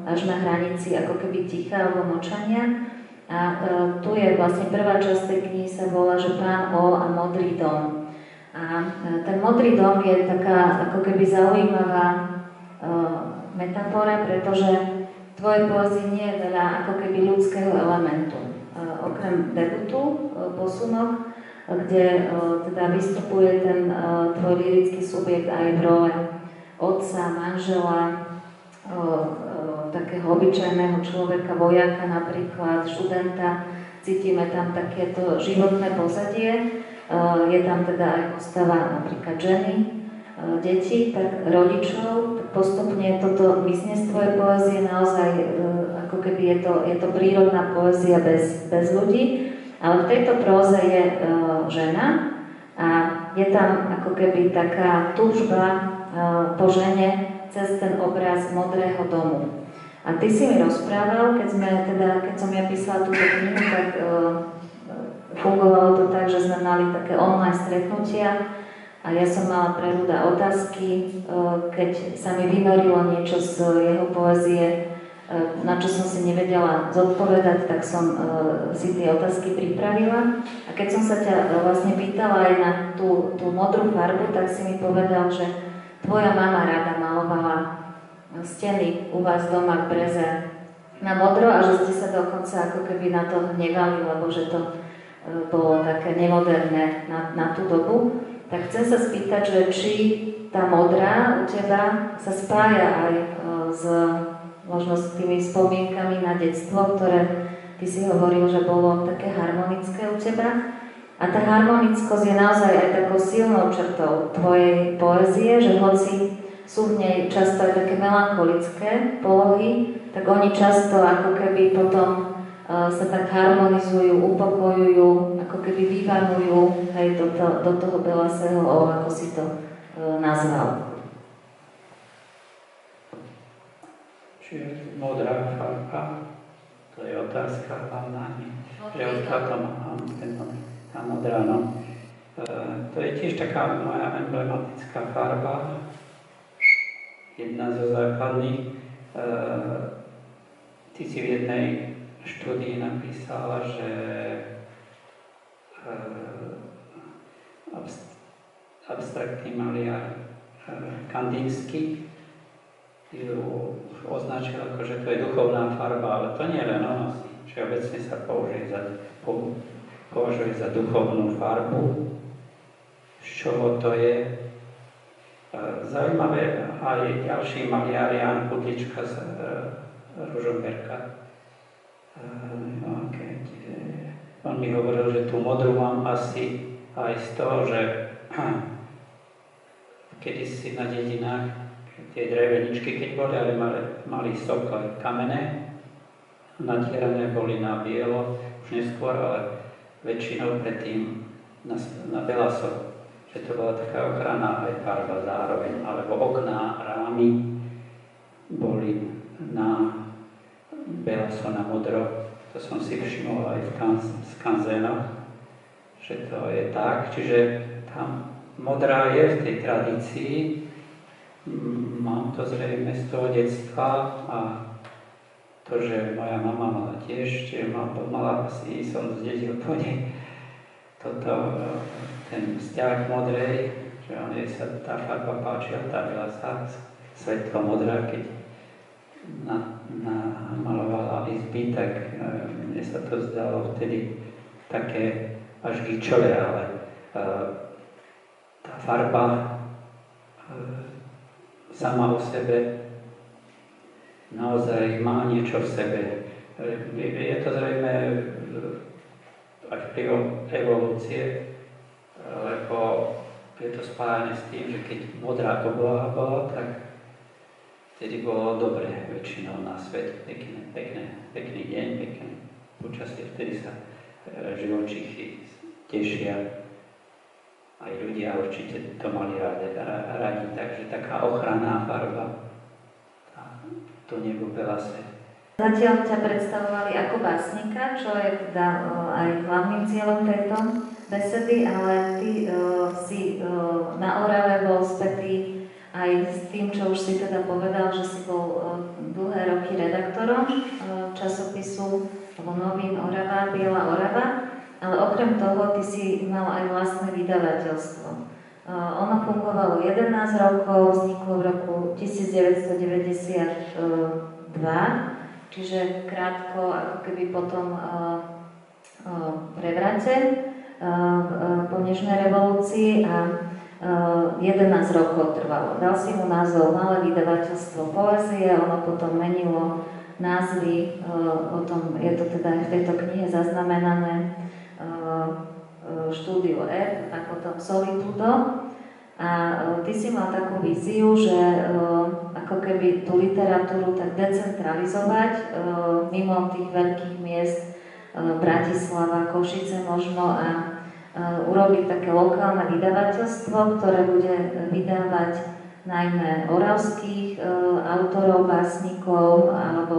Speaker 2: až na hranici ako keby ticha alebo mlčania. A tu je vlastne prvá časť tej knihy sa volá, že Pán O a Modrý dom. A ten Modrý dom je taká ako keby zaujímavá metafora, pretože v tvojej poézii nie je veľa ako keby ľudského elementu. Okrem debutu, posunok, kde teda vystupuje ten tvoj lyrický subjekt aj v role otca, manžela, takého obyčajného človeka, vojaka napríklad, študenta. Cítime tam takéto životné pozadie. Je tam teda aj postava napríklad ženy, detí, tak rodičov. Postupne toto vyznie z tvojej poézie naozaj, ako keby je to prírodná poézia bez ľudí. Ale v tejto próze je žena a je tam ako keby taká túžba po žene cez ten obraz Modrého domu. A ty si mi rozprával, keď som ja písala túto knihu, tak fungovalo to tak, že sme mali také online stretnutia a ja som mala pre Ruda otázky, keď sa mi vynorilo niečo z jeho poézie, na čo som si nevedela zodpovedať, tak som si tie otázky pripravila. A keď som sa ťa vlastne pýtala aj na tú modrú farbu, tak si mi povedal, že tvoja mama rada malovala steny u vás doma v Breze na modro a že ste sa dokonca ako keby na to hnevali, lebo že to bolo také nemoderné na tú dobu. Tak chcem sa spýtať, že či tá modrá u teba sa spája aj možno s tými spomienkami na detstvo, ktoré ty si hovoril, že bolo také harmonické u teba. A tá harmonickosť je naozaj aj takou silnou črtou tvojej poézie, že hoci sú v nej často aj také melancholické polohy, tak oni často ako keby potom sa tak harmonizujú, upokojujú, ako keby vyvanujú hej, do toho belasého O, ako si to nazval.
Speaker 3: Čiže modrá farba, to je otázka hlavná, že odkiaľ to mám, tá modrá, no. To je tiež taká moja emblematická farba, jedna zo základných. Ty si v jednej štúdii napísala, že abstraktný maliar Kandinsky ju označil ako, že to je duchovná farba, ale to nie len ono. všeobecne sa považuje za duchovnú farbu. Z čoho to je? Zaujímavé, aj ďalší maliar Ján Kudlička z Ružomberka. On mi hovoril, že tú modrú mám asi aj z toho, že kedysi na dedinách tie dreveničky, keď boli, ale mali sokle kamenné, natierané boli na bielo, už neskôr, ale väčšinou predtým na belaso. Že to bola taká ochranná aj farba zároveň, alebo okná, rámy boli na belaso, na modro. To som si všimol aj v skanzénoch, že to je tak. Čiže tam modrá je v tej tradícii. Mám to zrejme z toho detstva a to, že moja mama mala tiež, čiže mala asi som zdedil po nej ten vzťah modrej, že on jej sa tá farba páčila, tá belasa, svetlo modrá, keď namalovala izby, tak mne sa to zdalo vtedy také až gíčové, ale tá farba sama o sebe naozaj má niečo v sebe. Je to zrejme aj vplyvom evolúcie, lebo je to spájane s tým, že keď modrá obloha bola, tak vtedy bolo dobre väčšinou na svete, pekný deň, pekné počasie, vtedy sa živočichy tešia. Aj ľudia určite to mali radi, takže taká ochranná farba, to nebo belase.
Speaker 2: Zatiaľ ťa predstavovali ako básnika, čo je teda aj hlavným cieľom tejto besedy, ale ty si na Orave bol spätý aj s tým, čo už si teda povedal, že si bol dlhé roky redaktorom časopisu alebo Novín Orava, Biela Orava, ale okrem toho ty si mal aj vlastné vydavateľstvo. Ono fungovalo 11 rokov, vzniklo v roku 1992, čiže krátko ako keby potom prevrate po nežnej revolúcii a 11 rokov trvalo. Dal si mu názov Malé vydavateľstvo poezie, ono potom menilo názvy, o tom je to teda aj v tejto knihe zaznamenané, Štúdio F a potom Solitudo. A ty si mal takú víziu, že ako keby tú literatúru tak decentralizovať mimo tých veľkých miest Bratislava, Košice možno a urobiť také lokálne vydavateľstvo, ktoré bude vydávať najmä oravských autorov, básnikov alebo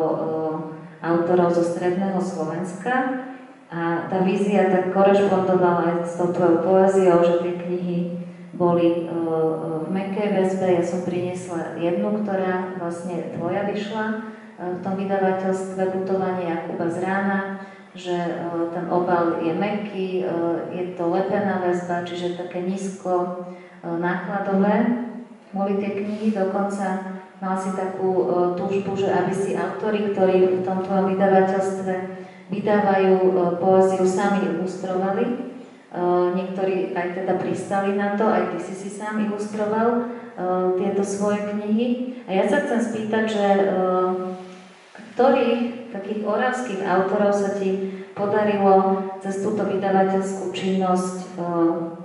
Speaker 2: autorov zo stredného Slovenska. A tá vízia tak korešpondovala aj s tou tvojou poéziou, že tie knihy boli v mäkkej väzbe. Ja som priniesla jednu, ktorá vlastne tvoja vyšla v tom vydavateľstve Putovanie Jakuba z rána, že ten obal je mäkký, je to lepená väzba, čiže také nízko nákladové boli tie knihy. Dokonca mal si takú túžbu, že aby si autori, ktorí v tom tvojom vydavateľstve vydávajú poéziu, sami ilustrovali. Niektorí aj teda pristali na to, aj ty si sám ilustroval tieto svoje knihy. A ja sa chcem spýtať, že ktorých takých oravských autorov sa ti podarilo cez túto vydavateľskú činnosť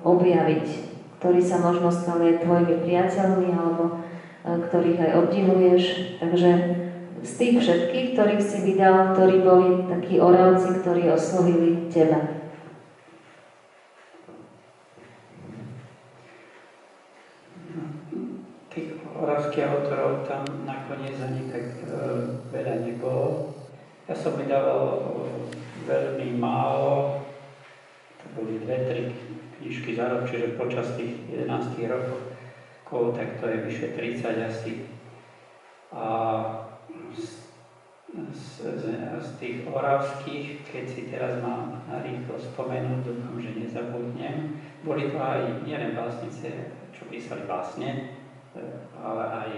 Speaker 2: objaviť, ktorí sa možno stali aj tvojimi priateľmi, alebo ktorých aj obdivuješ. Takže z tých všetkých, ktorých si vydal, ktorí boli takí Oravci, ktorí oslovili teba.
Speaker 3: Tých oravských autorov tam nakoniec ani tak veľa nebolo. Ja som vydával veľmi málo, to boli 2-3 knižky za rok, čiže počas tých 11 rokov, tak to je vyše 30 asi. A z tých oravských, keď si teraz mám narýchlo spomenúť, dúfam, že nezabudnem, boli to aj nielen básnice, čo písali básne, ale aj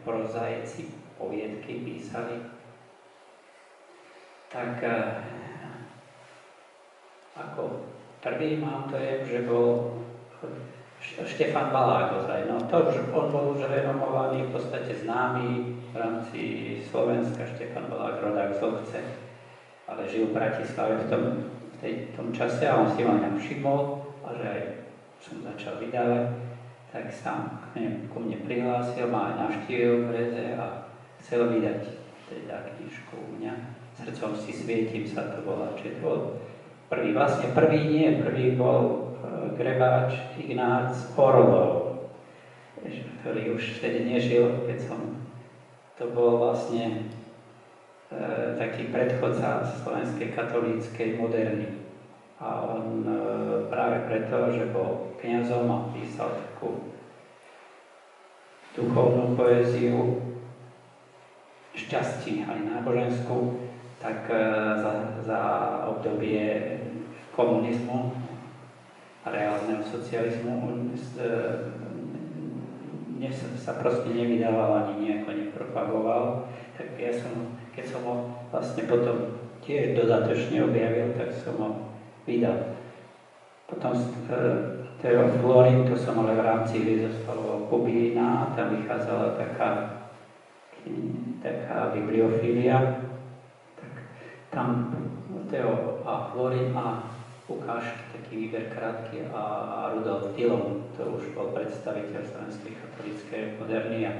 Speaker 3: prozaici, poviedky písali. tak ako prvý mám dojem, že bol Štefan Balák ozaj. No to už, on bol už renomovaný, v podstate známy v rámci Slovenska, Štefan Balák, rodák z Lovce, ale žil v Bratislave v tom čase a on si ma všimol a že aj som začal vydávať, tak sa ku mne prihlásil, ma aj navštívil v Breze a chcel vydať teda knižku u mňa. Srdcom si svietim sa to volá, čiže to bol prvý bol Grebáč Ignác Orlov, ktorý už vtedy nežil, to bol vlastne taký predchodca slovenskej katolíckej moderny. A on práve preto, že bol kňazom a písal takú duchovnú poéziu, šťastí aj náboženskú, tak za obdobie komunizmu a reálneho socializmu sa proste nevydával ani nejako nepropagoval. Tak ja keď som ho vlastne potom tiež dodatočne objavil, tak som ho vydal. Potom Theo Florin, to som ale v rámci Viezospalova Kubína, tam vychádzala taká bibliofília. Tak tam Theo a Florin a ukážky, taký výber krátky a Rudolf Dillon, to už bol predstaviteľ slovenskej katolíckej moderny a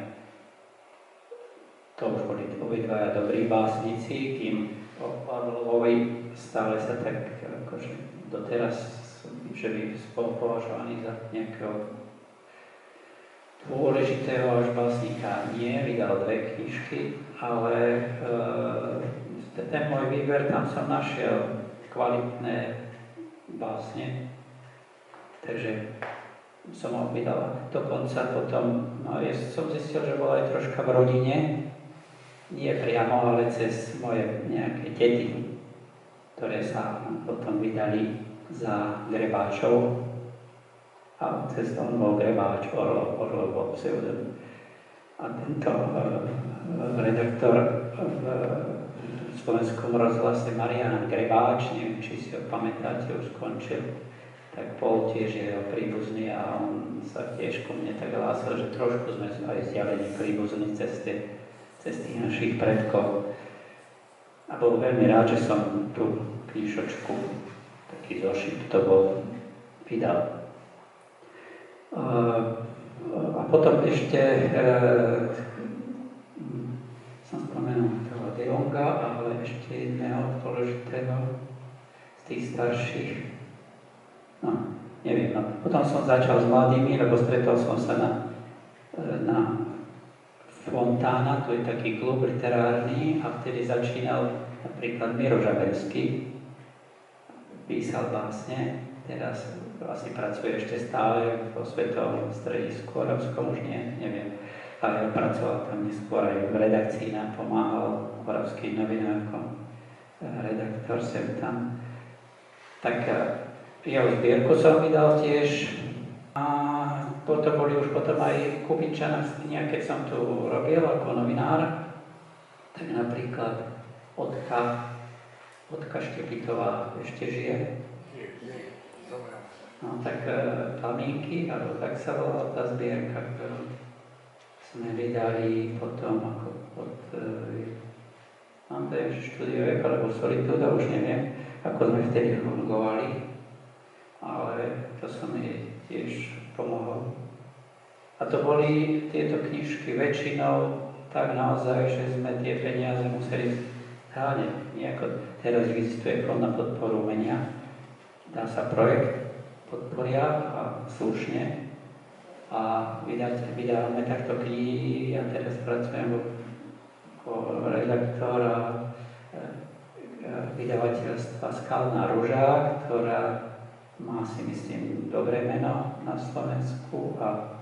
Speaker 3: to už boli obidvaja dobrí básnici, kým Orlovovi stále sa tak akože doteraz, že by bol považovaný za nejakého dôležitého až básnika nie, vydal 2 knižky, ale ten môj výber, tam som našiel kvalitné básne, takže som ho vydal. Dokonca potom, som zistil, že bol aj troška v rodine, nie priamo, ale cez moje nejaké tety, ktoré sa potom vydali za Grebáčov. A cez to on bol Grebáč, Orlov bol pseudonym. A tento redaktor v slovenskom rozhlase Marián Grebáč, neviem, či si ho pamätáte, už skončil, tak bol tiež jeho príbuzný a on sa tiež ku mne tak hlásil, že trošku sme aj zjavení príbuzní cez tých našich predkov. A bol veľmi rád, že som tú knižočku, taký zošit, to bol vydal. A potom ešte som spomenul toho Dillonga, ale ešte jedného dôležitého z tých starších. No, neviem. No. Potom som začal s mladými, lebo stretol som sa na Fontána, to je taký klub literárny a vtedy začínal napríklad Miro Žaberský, písal básne, teraz vlastne pracuje ešte stále vo Svetovom stredisku Oravskom, už neviem, ale pracoval tam neskôr aj v redakcii, nám pomáhal Oravským novinám ako redaktor sem tam. Tak jeho zbierku som vydal tiež a potom boli už potom aj Kubinčana, keď som tu robil ako novinár, tak napríklad Otka Štepitová ešte žije. No tak Plamínky, alebo tak sa volala tá zbierka, ktorú sme vydali potom ako mám to ešte štúdiovek, alebo Solitúda, už neviem, ako sme vtedy fungovali, ale to som jej tiež pomohol. A to boli tieto knižky väčšinou tak naozaj, že sme tie peniaze museli hlavne nejako, teraz existuje fond na podporu umenia, dá sa projekt, podporia a slušne a vydávame takto knihy. Ja teraz pracujem ako redaktor a vydavateľstva Skalná ruža, ktorá má si myslím dobré meno na Slovensku a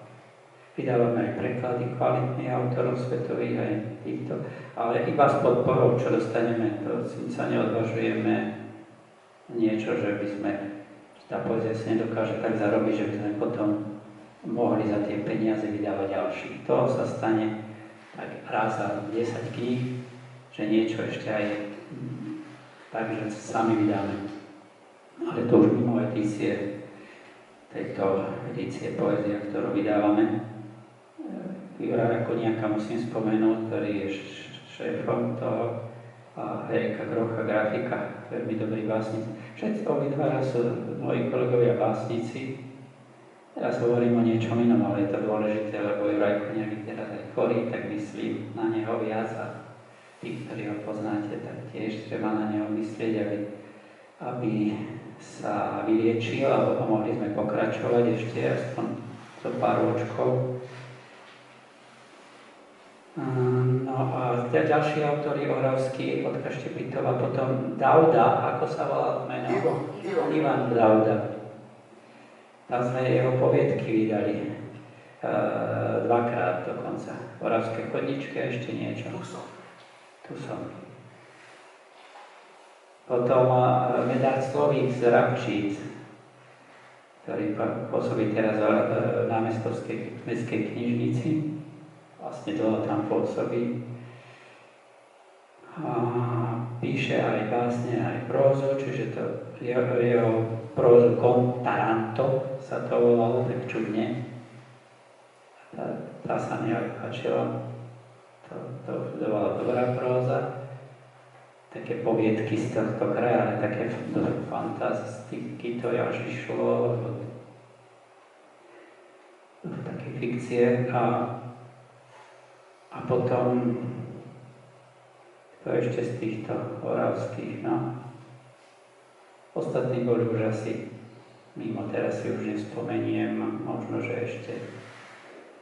Speaker 3: vydávame aj preklady kvalitných autorov svetových aj týchto, ale iba s podporou, čo dostaneme, to sa neodvažujeme niečo, že by sme tá poezia sa nedokáže tak zarobiť, že by sme potom mohli za tie peniaze vydávať ďalších. To sa stane tak raz za 10 kníh, že niečo ešte aj takže sami vydáme. Ale to už mimo edície, tejto edície poézia, ktorú vydávame. Juraja Koniaka musím spomenúť, ktorý je šéfom toho, a Erika Grocha, grafika, veľmi dobrý básnik. Všetci obidvaja sú moji kolegovia básnici. Teraz hovorím o niečom inom, ale je to dôležité, lebo Juraj Koniak je teraz aj chorý, tak myslím na neho viac a tí, ktorí ho poznáte, tak tiež treba na neho myslieť, aby sa vyliečil, alebo mohli sme pokračovať ešte aspoň zo pár ročkov. No a ďalší autori Oravský od Kaštepitova, potom Dauda, ako sa volal meno? Ivan Dauda. Tam sme jeho poviedky vydali dvakrát dokonca. Oravské chodničky a ešte niečo. Tu som. Potom Medard Slovík z Rabčíc, ktorý pôsobí teraz v námestovskej mestskej knižnici. Vlastne dlho tam pôsobí. A píše aj básne, aj prózu, čiže to jeho prózu Contaranto sa to volalo tak čudne. Tá sa mi aj páčila. To bola dobrá próza. Také poviedky z tohto kraja, ale také fantastiky to až išlo. Také fikcie. A potom to ešte z týchto oravských, no. Ostatní boli už asi mimo, teraz si už nespomeniem, možno, že ešte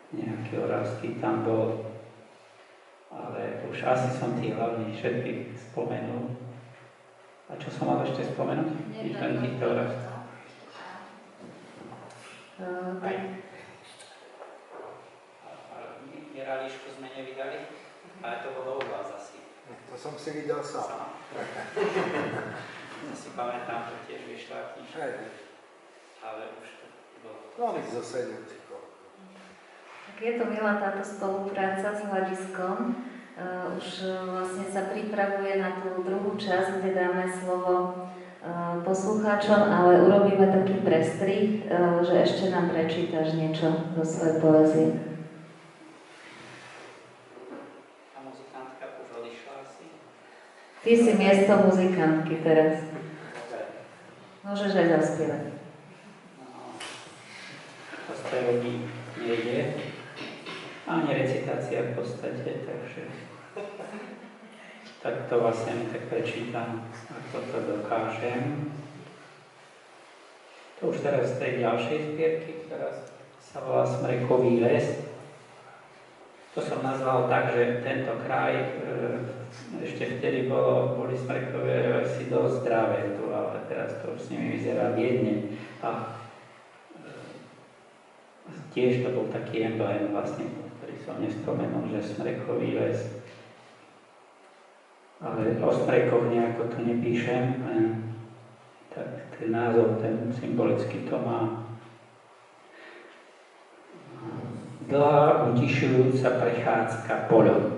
Speaker 3: nejaký oravský tam bol, ale už asi som tí hlavní všetkých spomenul. A čo som mal ešte spomenúť? Len týchto oravských. Rališku sme nevydali, ale to bolo u vás asi.
Speaker 4: To som si vydal sám.
Speaker 3: Ja si pamätám, že tiež vyšla knižka, ale už to bolo.
Speaker 4: No, my zo 7.
Speaker 2: Tak je to milá táto spolupráca s hľadiskom. Už vlastne sa pripravuje na tú druhú časť, kde dáme slovo poslucháčom, ale urobíme taký prestrih, že ešte nám prečítaš niečo zo svojej poézie. Ty si miesto muzikantky teraz. Môžeš aj zaspievať.
Speaker 3: No, to sperovní nejde. Ani recitácia v podstate, takže tak to vlastne mi tak prečítam, ako to dokážem. To už teraz z tej ďalšej zbierky, ktorá sa volá Smrekový les. To som nazval tak, že tento kraj, ešte vtedy boli smrekové lesy dosť zdravé tu, ale teraz to už s nimi vyzerá biedne. A tiež to bol taký emblém vlastne, ktorý som nespomenul, že smrekový les. Ale o smrekoch nejako tu nepíšem, tak ten názov, ten symbolicky to má. Dlhá, utišujúca prechádzka poľom.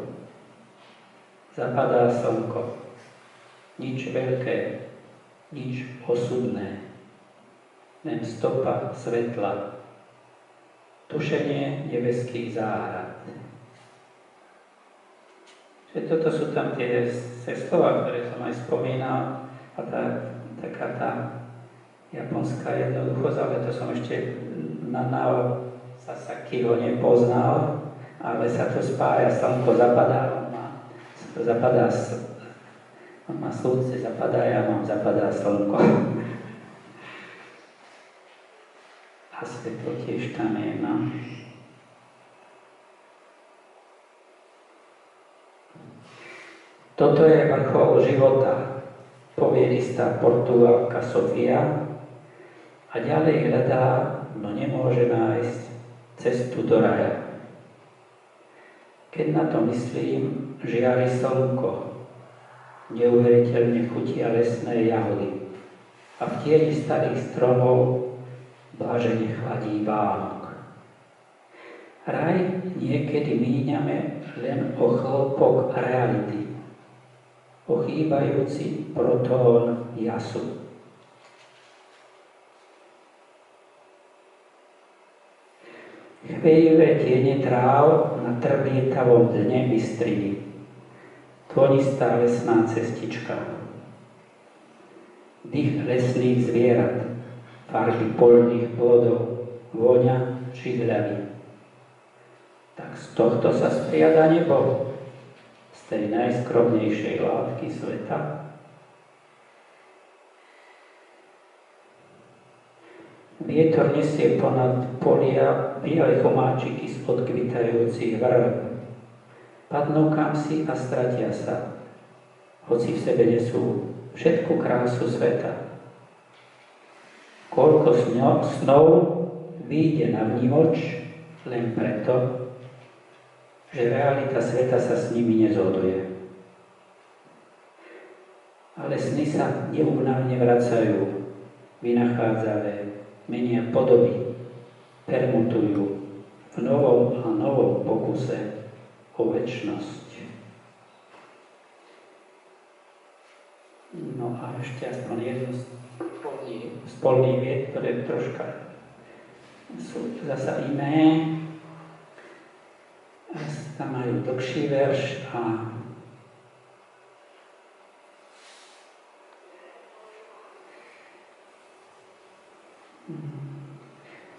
Speaker 3: Zapadá slnko. Nič veľké, nič osudné. Len stopa svetla. Tušenie nebeských záhrad. Toto sú tam tie slova, ktoré som aj spomínal. A taká tá japonská jednoduchosť, ale to som ešte na Sasakiho nepoznal, ale sa to spája, slnko zapadá, on má slunce zapadá, ja mám zapadá slnko. A svetlo tiež tam je, no. Toto je vrchol života, povie istá Portugalka Sofia a ďalej hľadá, no nemôže nájsť cestu do raja. Keď na to myslím, žiari slnko, neuveriteľne chutia lesné jahody a v tieni starých stromov blážene chladí Vánok. Raj niekedy míňame len o chlpok reality,
Speaker 5: o chýbajúci protón jasu. Chvejivé tiene tráv na trblietavom dne bystriny. Tónistá lesná cestička. Dých lesných zvierat, farby poľných plodov, vôňa žihľavy. Tak z tohto sa spriada nebo, z tej najskromnejšej látky sveta. Vietor nesie ponad polia biele chomáčiky z odkvitajúcich vrb. Padnú kamsi a stratia sa, hoci v sebe nesú všetku krásu sveta. Koľko snov vyjde na vnívoč len preto, že realita sveta sa s nimi nezhoduje. Ale sny sa neúnavne vracajú, vynachádzavé, menia podoby, permutujú v novom a novom pokuse o večnosť. No a ešte aspoň jedno spolný vied, ktoré troška sú zasa iné. Tam majú dlhší verš a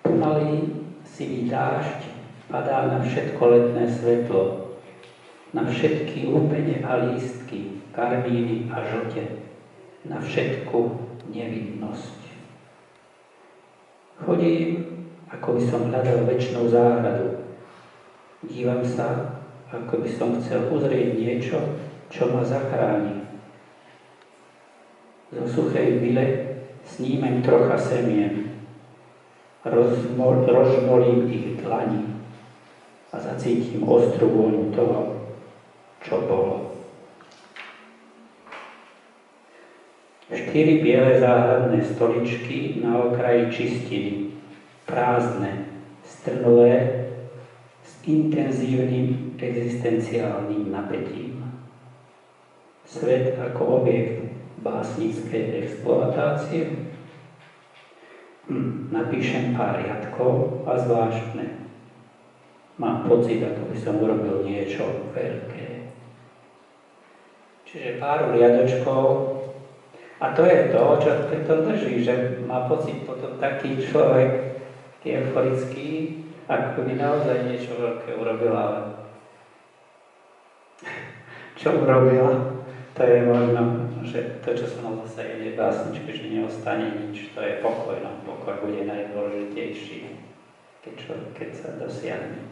Speaker 5: pomalý sivý dážď padá na všetko letné svetlo, na všetky lúpene a lístky, karmíny a žlte, na všetku nevidnosť. Chodím, ako by som hľadal večnú záhradu. Dívam sa, ako by som chcel uzrieť niečo, čo ma zachráni. Zo suchej byle snímem trocha semien, rozmolím ich dlani a zacítim ostrú vôňu toho, čo bolo. 4 biele záhradné stoličky na okraji čistiny, prázdne, strnulé, s intenzívnym existenciálnym napätím. Svet ako objekt básnickej exploatácie. Napíšem pár riadkov a zvláštne. Mám pocit, ako by som urobil niečo veľké. Čiže pár riadočkov. A to je to, čo pri tom drží, že má pocit potom taký človek, euforický, ako by naozaj niečo veľké urobila, ale čo urobila, to je možno, že to, čo sa nám zase ide básničke, že neostane nič, to je pokoj, no pokoj bude najdôležitejší, keď sa dosiahne.